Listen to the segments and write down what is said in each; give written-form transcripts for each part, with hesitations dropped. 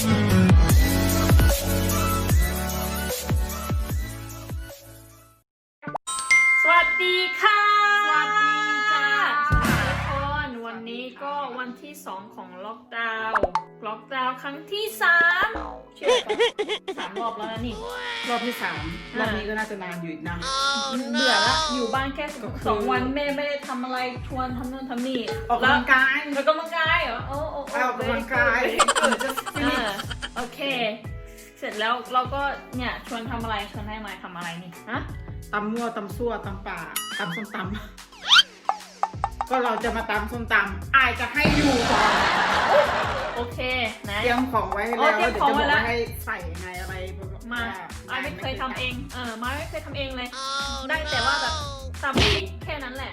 สวัสดีค่ะสวัสดีจ้าทุกคนวันนี้ก็วันที่2ของล็อกดาวน์ครั้งที่3เชื่อปะ3 รอบแล้วนะนี่ รอบที่3รอบนี้ก็น่าจะนานอยู่อีกนะ เบื่อละอยู่บ้านแค่2 วันแม่ไม่ได้ทำอะไรชวนทำนู่นทำนี่ ออกกำลังกาย ออกกำลังกายเหรอโอ้ออกกำลังกายโอเค เสร็จแล้วเราก็เนี่ยชวนทำอะไรชวนให้มาทำอะไรนี่ฮะ ตำมั่วตำซั่วตำป่าตำส้มตำก็เราจะมาตำส้มตำอายจะให้อยู่ก่อน โอเคนะ เตรียมของไว้ให้แล้ว เตรี เดี๋ ย ยว มของ จะ ไว้ บอก แล้ว ว่าให้ใส่ยังไงอะไร มาอายไม่เคยทำเองมาไม่เคยทำเองเลยได้แต่ว่าแบบตำพริกแค่นั้นแหละ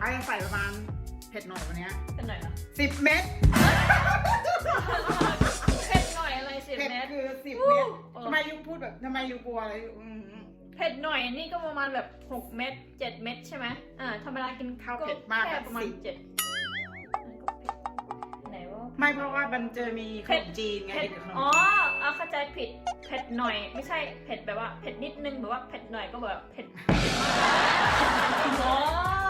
อายจะใส่ประมาณเผ็ดหน่อยวันนี้เป็นหน่อยเหรอ 10 เม็ด เผ็ดหน่อยอะไร10 เผ็ด เม็ด คือ10 เม็ดทำไมยูพูดแบบทำไมยูกลัวอะไรเผ็ดหน่อยนี่ก็ประมาณแบบ6 เม็ด7 เม็ดใช่ไหมธรรมดากิน ข้าวเผ็ดมาก แค่ประมาณ7ไหนว่าไม่เพราะว่ามันจะมีขนมจีนไงเด็กขนมจีนเข้าใจผิดเผ็ดหน่อยไม่ใช่เผ็ดแบบว่าเผ็ดนิดนึงแบบว่าเผ็ดหน่อยก็แบบเผ็ด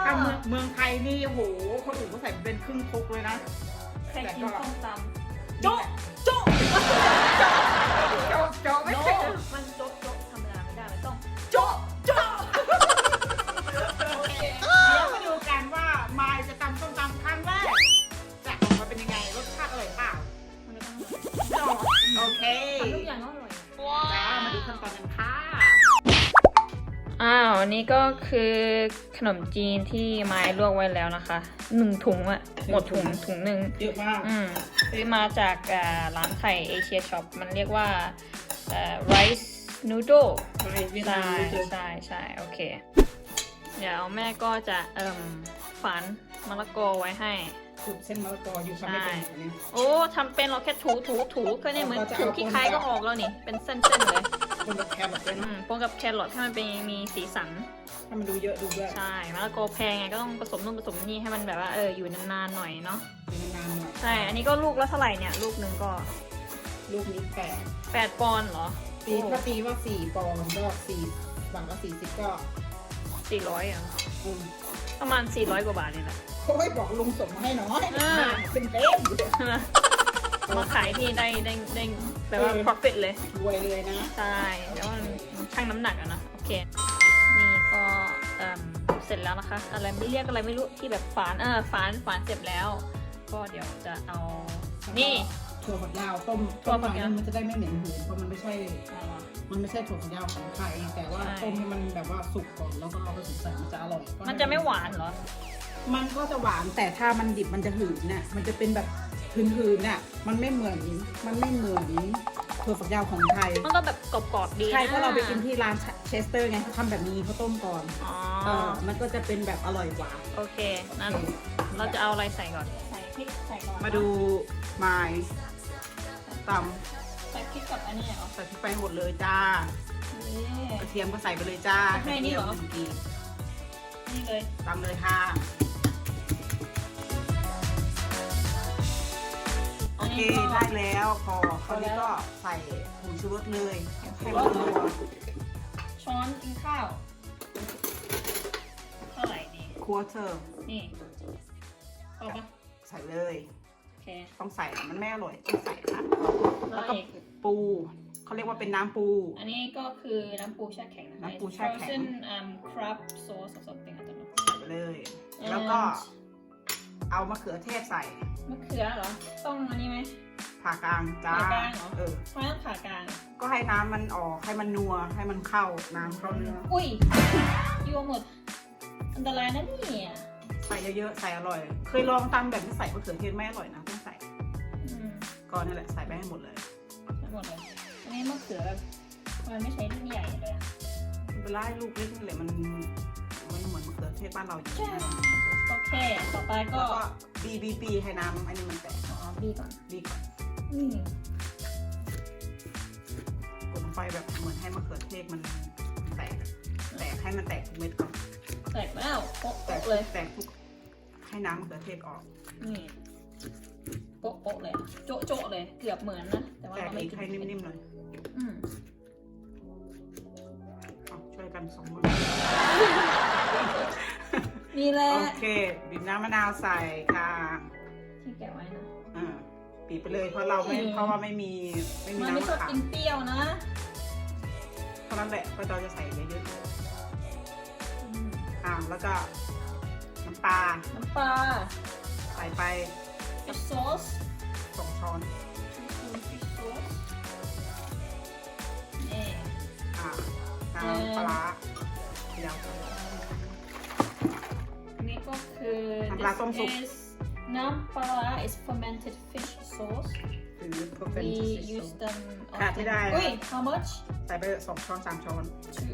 ถ้าเมืองไทยนี่โหคนอื่นเขาใส่เป็นครึ่งครกเลยนะใครกินส้มตำโจ๊ะโจ๊ะโจ๊ะไม่ใช่ มันโจ๊ะธรรมดาไม่ได้มันต้อง โจ๊ะเดี๋ยวมาดูกันว่ามายจะตำส้มตำครั้งแรกจะออกมาเป็นยังไงรสชาติอร่อยเปล่าโอเค ทุกอย่างก็อร่อย จ้ามาดูขั้นตอนกันค่ะอันนี้ก็คือขนมจีนที่ไม้ลวกไว้แล้วนะคะ1 ถุงอะหมดถุงหนึ่ง เยอะมากซื้อมาจากร้านไทยเอเชียช็อปมันเรียกว่าrice noodle ใช่โอเคเดี๋ยวแม่ก็จะฝานมะละกอไว้ให้สูตรเส้นมะละกออยู่ทำไม่เป็นแบบนี้โอ้ทำเป็นเราแค่ถูก็เนี่ยเหมือนถูขี้ใครก็ออกแล้วนี่เป็นเส้นๆเลยปนกับแครอทด้วยนะปนกับแครอทให้มันเป็นมีสีสันให้มันดูเยอะดูด้วยใช่มะละกอแพงไงก็ต้องผสมนู่นผสมนี่ให้มันแบบว่าอยู่นานๆหน่อยเนาะนานๆหน่อยใช่อันนี้ก็ลูกละเท่าไหร่เนี่ยลูกหนึ่งก็ลูกนี้8 ปอนด์เหรอถ้าตีว่า4 ปอนด์ก็4 บาทละ40ก็400ประมาณ400 กว่าบาทนี่แหละโอ้ยบอกลุงส่งมาให้น้อยเป็นเต็มมาขายที่ได้แปลว่า profit เลยรวยเลยนะใช่แล้วมันชั่งน้ำหนักอะนะโอเคนี่ก็เสร็จแล้วนะคะอะไรไม่เรียกอะไรไม่รู้ที่แบบฝานเสร็จแล้วก็เดี๋ยวจะเอานี่ถั่วฝักยาวต้มมันจะได้ไม่เหม็นหืนเพราะมันไม่ใช่ถั่วฝักยาวของไทยแต่ว่าต้มให้มันแบบว่าสุกก่อนแล้วก็เอาไปใส่มันจะอร่อยมันจะไม่หวานเหรอมันก็จะหวานแต่ถ้ามันดิบมันจะหืนน่ะมันจะเป็นแบบหืนน่ะมันไม่เหมือนถั่วฝักยาวของไทยมันก็แบบกรอบๆดีใช่เพราะเราไปกินที่ร้านเชสเตอร์ไงเขาทำแบบนี้เขาต้มก่อนมันก็จะเป็นแบบอร่อยกว่าโอเคนั้นเราจะเอาอะไรใส่ก่อนใส่พริกใส่ก่อนมาดูไม้ตใส่พริกกับอันนี้เหรอใส่พริกไปหมดเลยจ้ากระเทียมก็ใส่ไปเลยจ้าแค่นี้เหรอนี่เลยตำเลยค่ะโอเคได้แล้วพอคราวนี้ก็ใส่ผงชูรสเลยให้มันนัวช้อนกินข้าวเท่าไหร่ดีquarterนี่เอาปะใส่เลยโอเคต้องใส่มันไม่อร่อยต้องใส่ค่ะแล้วก็ปูเขาเรียกว่าเป็นน้ำปูอันนี้ก็คือน้ำปูแช่แข็งนะคะน้ำปูแช่แข็ง crab sauce or something อะไรนะใส่ไปเลยแล้วก็เอามะเขือเทศใส่มะเขือเหรอต้องอันนี้ไหมผ่ากลางจ้าผ่ากลางเหรอทำไมต้องผ่ากลางก็ให้น้ำมันออกให้มันนัวให้มันเข้าน้ำเข้าเนื้ออุ้ยยัวหมดอันตรายนะนี่ใส่เยอะๆใส่อร่อยเคยลองตำแบบไม่ใส่มะเขือเทศไม่อร่อยนะต้องใส่ก็นี่แหละใส่ไปให้หมดเลยหมดเลยอันนี้มะเขือมันไม่ใช่ลูกใหญ่เลยเวลาลูกเล็กนี่แหละมันเหมือนมะเขือเทศบ้านเราอยู่โอเคต่อไปก็บีให้น้ำอันนี้มันแตกบีก่อนกดไฟแบบเหมือนให้มะเขือเทศมันแตกให้มันแตกทุกเม็ดก่อนแตกแล้วแตกเลยแตกทุกให้น้ำมะเขือเทศออกนี่ โป๊ะโป๊ะเลยโจ๊ะโจ๊ะเลยเกือบเหมือนนะแต่ว่า แต่ เราไม่ อีก กิน ให้นิ่มๆหน่อย อืม ช่วยกันสองมือ นี่แหละ โอเคบีบน้ำมะนาวใส่ค่ะ ที่แกะไว้นะ บีบไปเลยเพราะเราไม่เพราะว่าไม่มี มัน น้ำ ไม่ มะ ชอบ ขาม กินเปรี้ยวนะ เพราะนั้นแหละเพราะเราจะใส่เยอะ อืม ๆแล้วก็น้ำปลา น้ำปลา ใส่ไป fish sauce 2 ช้อน fish sauce นี่ น้ำปลาร้าเดี๋ยว นี่ก็คือ น้ำปลาต้มสุก This is น้ำปลา is fermented fish sauce หรือ perfect we fish use sauce them ขาดไม่ได้นะ อุ้ย how much ใส่ไป2 ช้อน 3 ช้อน two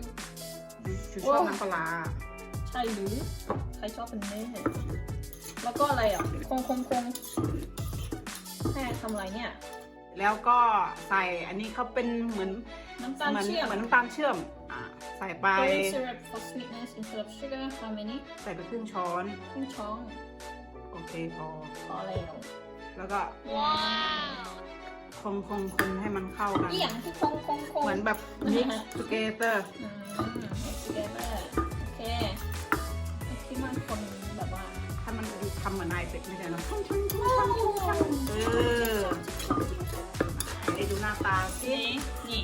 ชูชอบน้ำปลาร้า ใช่หรือใครชอบเป็นเนื้อแล้วก็อะไรอ่ะคงแม่ทำอะไรเนี่ย แล้วก็ใส่อันนี้เขาเป็นเหมือน น้ำตาลเชื่อม เหมือนน้ำตาลเชื่อมใส่ไป Pouring syrup for sweetness instead of sugar how many ใส่ไปครึ่งช้อน ครึ่งช้อน โอเคพอ พอแล้ว แล้วก็ ว้าว คนให้มันเข้ากัน อีหยังที่คง เหมือนแบบ mix together together โอเคที่มันคนแบบว่า ถ้ามันอยู่ทำเหมือนนายเป็ดไม่ใช่เนอะให้ดูหน้าตาสิ นี่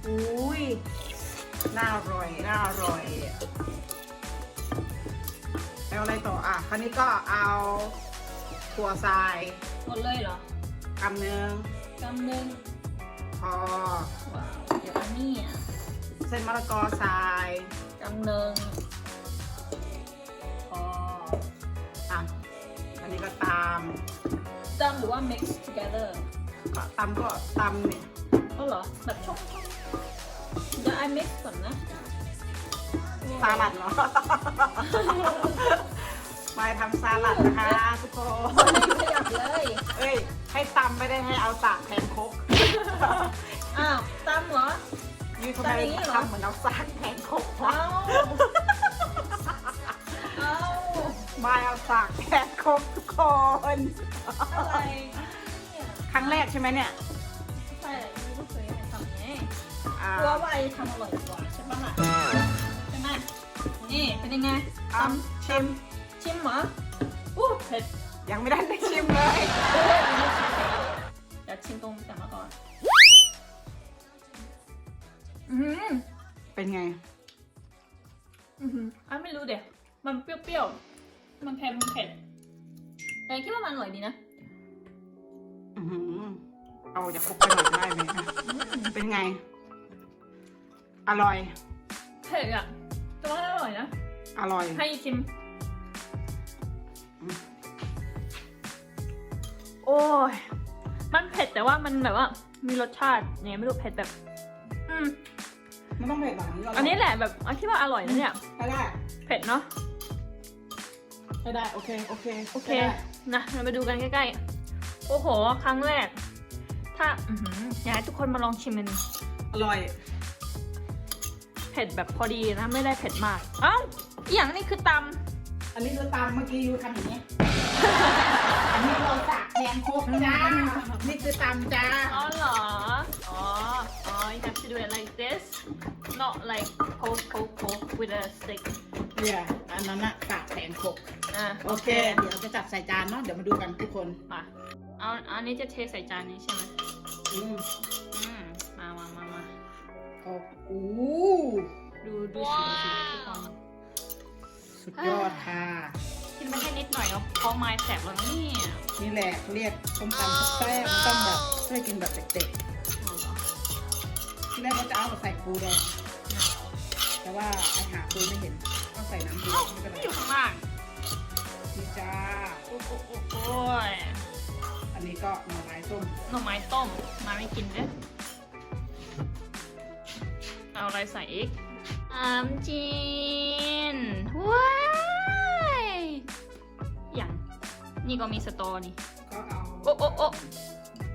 อุ้ยน่าอร่อยน่าอร่อยแล้วอะไรต่อคราวนี้ก็เอาถั่วทราย หมดเลยเหรอก ำหนึ่ง กำหนึ่ง พอ ว้าวเดี๋ยวอันนี้อ่ะ เส้นมะละกอทราย กำหนึ่งพอ อันนี้ก็ตาม จำหรือว่า mix together ก็ตำเนี่ย ก็เหรอแบบชกเดี๋ยว I mix ก่อนนะ สลัดเหรอ มาทำสลัดนะคะทุกคน ขยับเลย เอ้ยให้ตำไม่ได้ให้เอาสากแทนครก อ้าวตำเหรอ ยูทำไมทำเหมือนเอาสากแทนครกวะ เอา มาเอาสากแทนครกทุกคน อะไรเนี่ย ครั้งแรกใช่ไหมเนี่ย ใช่ไม่เคยทำไง อ่า กลัวว่าไอทำอร่อยกว่าใช่ปะล่ะใช่ไหมนี่เป็นยังไงต ชิม ำชิมเหรออู้เผ็ด ยังไม่ได้ชิมเลย อยากชิมตรงแต่มาก่อนเป็นไง อันไม่รู้เดี๋ยวมันเปรี้ยวๆมันเผ็ดแต่คิดว่ามันอร่อยดีนะ เอาจากครกไปหน่อยได้ไหมคะเป็นไง อร่อย เผ็ดอ่ะแต่ว่าอร่อยนะ อร่อย ให้ชิม โอ้ย มันเผ็ดแต่ว่ามันแบบว่ามีรสชาติเนี่ยไม่รู้เผ็ดแบบ มันต้องเผ็ดแบบนี้ อันนี้แหละแบบอันที่ว่าอร่อยนะเนี่ย ได้ เผ็ดเนาะ ได้โอเค นะเราไปดูกันใกล้ๆ โอ้โห ครั้งแรก ถ้าอยากให้ทุกคนมาลองชิมมัน อร่อย เผ็ดแบบพอดีนะ ไม่ได้เผ็ดมาก เอ้าอหย่างนี้คือต อันนี้คือตำเมื่อกี้ยูทำอย่างนี้ อันนี้เราสากแทนครกจ้า นี่คือตำจ้า ำอ๋อเหรอ อ๋อ you have to do it like this not like poke with a stick เนี่ยอันนั้นอะสากแทนครก โอเค เดี๋ยวจะจัดใส่จานเนาะ เดี๋ยวมาดูกันทุกคน มาเอาอันนี้จะเทใส่จานนี้ใช่ไหม มา โอ้โห ดูสีทุกคน สุดยอดค่ะ กินไปแค่นิดหน่อยก็พอไม้แสบแล้วนะเนี่ย นี่แหละเขาเรียกส้มตำแซ่บต้องแบบช่วยกินแบบเด็กๆ ที่แรกเขาจะเอามาใส่ปูแดงแต่ว่าไอหาปูไม่เห็นต้องใส่น้ำปูไม่เป็นไร ไม่อยู่ข้างล่าง นี่จ้า โอ้ย อันนี้ก็หน่อไม้ส้ม หน่อไม้ต้ม มาไม่กินเด้อเอาอะไรใส่อีกจีนว้ายอย่างนี่ก็มีสตอนี่ ก็เอา โอ้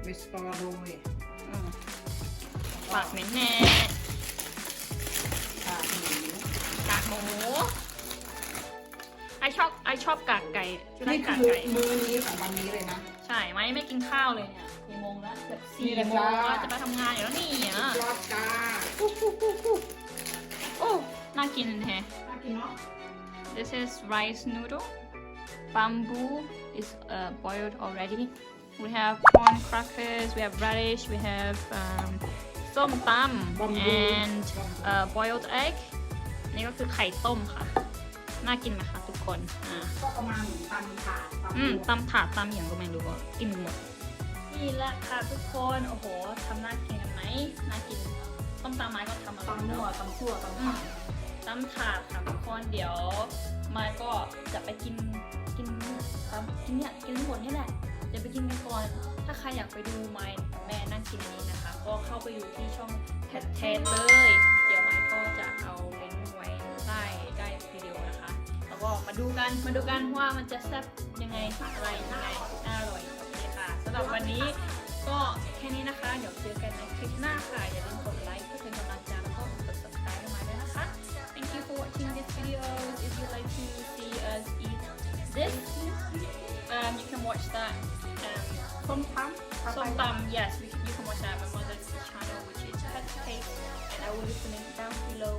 เวสตอโรย ปากเหม็นแน่ กากหมู กากหมูไอชอบกากไก่ที่ร้า นี่ นกาก คือ ไก่ มื้อนี้ของวันนี้เลยนะ ใช่ไหมไม่กินข้าวเลยเนี่ยกี่โมงแล้วแบบ นี่ 4 แหละ โม จ้า งแล้วจะไปทำงานอยู่แล้วนี่อ่ะ ยอดจ้า โอ้น่ากินแฮะ น่ากินเนาะ This is rice noodle. Bamboo is boiled already. We have corn crackers, we have radish, we have som tam and boiled egg. นี่ก็คือไข่ต้มค่ะ น่ากินไหมคะทุกคนก็ประมาณตำถาด ตำถาดตำอย่างก็ไม่รู้ว่ากินหมด นี่แหละค่ะทุกคน โอ้โหทำน่ากินกันไหมน่ากินต้มตำไม้ก็ทำอะไร ตำมั่วตำซั่วตำถาด ตำถาดค่ะทุกคนเดี๋ยวมายก็จะไปกินทั้งหมดนี่แหละจะไปกินกันก่อนถ้าใครอยากไปดูมายกับแม่นั่งกินอันนี้นะคะ ก็เข้าไปดูที่ช่องเทสเลย เดี๋ยวมายก็จะเอาลิงก์ไว้ใต้วิดีโอนะคะ แล้วก็มาดูกันว่ามันจะแซ่บยังไงอะไรยังไงน่าอร่อยโอเคค่ะสำหรับวันนี้ก็แค่นี้นะคะ เดี๋ยวเจอกันในคลิปหน้าค่ะอย่าลืมกดไลค์เพื่อเป็นกำลังใจแล้วก็กด subscribe ให้มายด้วยนะคะ Thank you for watching this video. If you like to see us eat this, you can watch that. ส้มตำ Yes, you can watch that on my mother's channel, which is Pet Taste, and I will leave the link down below.